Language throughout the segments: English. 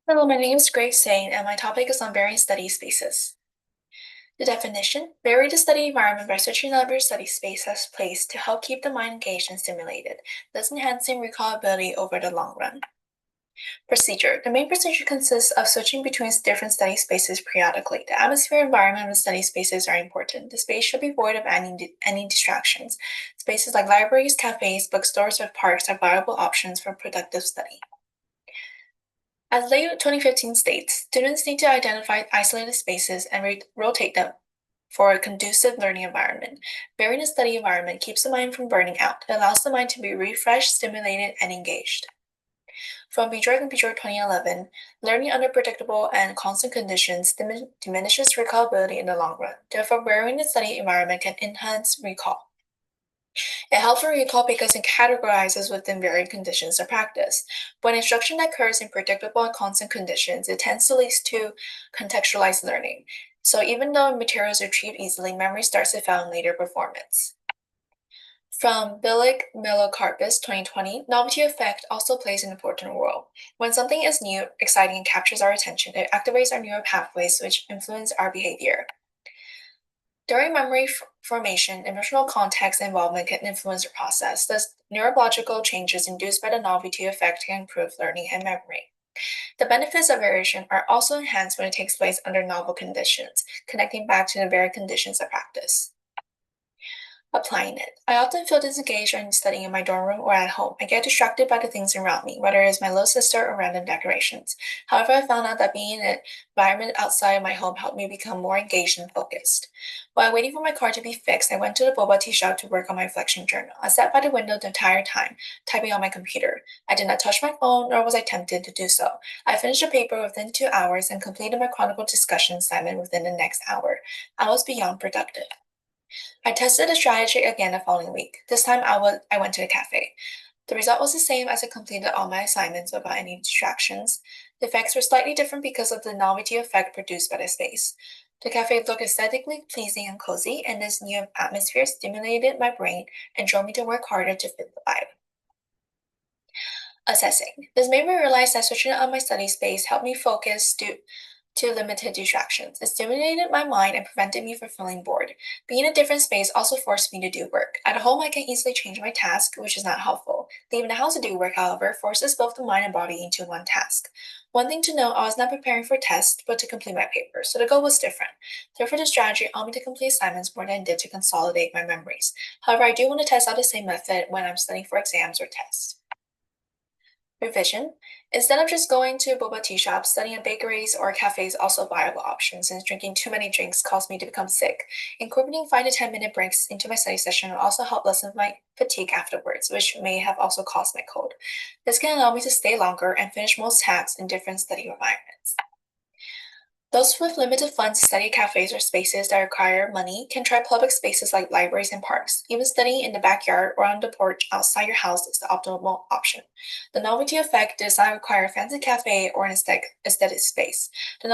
Hello, my name is Grace Sane, and my topic is on variant study spaces. The definition: vary the study environment by switching up your study space as place to help keep the mind engaged and stimulated, thus enhancing recallability over the long run. Procedure: the main procedure consists of switching between different study spaces periodically. The atmosphere and environment of the study spaces are important. The space should be void of any distractions. Spaces like libraries, cafes, bookstores, or parks are viable options for productive study. As late 2015 states, students need to identify isolated spaces and rotate them for a conducive learning environment. Varying the study environment keeps the mind from burning out. It allows the mind to be refreshed, stimulated, and engaged. From Beecher and Beecher 2011, learning under predictable and constant conditions diminishes recallability in the long run. Therefore, varying the study environment can enhance recall. It helps for recall because it categorizes within varied conditions of practice. When instruction occurs in predictable and constant conditions, it tends to lead to contextualized learning. So even though materials are retrieved easily, memory starts to fail in later performance. From Bilic Melocarpus 2020, novelty effect also plays an important role. When something is new, exciting, and captures our attention, it activates our neural pathways which influence our behavior. During memory formation, emotional context and involvement can influence the process. Thus, neurological changes induced by the novelty effect can improve learning and memory. The benefits of variation are also enhanced when it takes place under novel conditions, connecting back to the very conditions of practice. Applying it. I often feel disengaged when studying in my dorm room or at home. I get distracted by the things around me, whether it is my little sister or random decorations. However, I found out that being in an environment outside of my home helped me become more engaged and focused. While waiting for my car to be fixed, I went to the boba tea shop to work on my reflection journal. I sat by the window the entire time, typing on my computer. I did not touch my phone, nor was I tempted to do so. I finished the paper within 2 hours and completed my chronicle discussion assignment within the next hour. I was beyond productive. I tested the strategy again the following week. This time I went to a cafe. The result was the same as I completed all my assignments without any distractions. The effects were slightly different because of the novelty effect produced by the space. The cafe looked aesthetically pleasing and cozy, and this new atmosphere stimulated my brain and drove me to work harder to fit the vibe. Assessing. This made me realize that switching up my study space helped me focus due to limited distractions. It stimulated my mind and prevented me from feeling bored. Being in a different space also forced me to do work. At home, I can easily change my task, which is not helpful. Leaving the house to do work, however, forces both the mind and body into one task. One thing to note, I was not preparing for tests, but to complete my paper, so the goal was different. Therefore, the strategy allowed me to complete assignments more than it did to consolidate my memories. However, I do want to test out the same method when I'm studying for exams or tests. Revision. Instead of just going to boba tea shops, studying at bakeries or cafes also viable options, since drinking too many drinks caused me to become sick. Incorporating 5 to 10 minute breaks into my study session will also help lessen my fatigue afterwards, which may have also caused my cold. This can allow me to stay longer and finish most tasks in different study environments. Those with limited funds to study cafes or spaces that require money can try public spaces like libraries and parks. Even studying in the backyard or on the porch outside your house is the optimal option. The novelty effect does not require a fancy cafe or an aesthetic space. The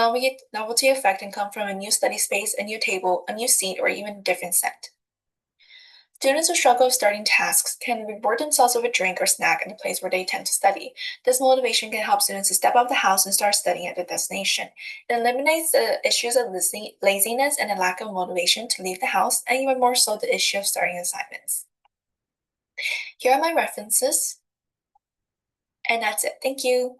novelty effect can come from a new study space, a new table, a new seat, or even a different scent. Students who struggle with starting tasks can reward themselves with a drink or snack in the place where they tend to study. This motivation can help students to step out of the house and start studying at the destination. It eliminates the issues of laziness and a lack of motivation to leave the house, and even more so the issue of starting assignments. Here are my references, and that's it. Thank you.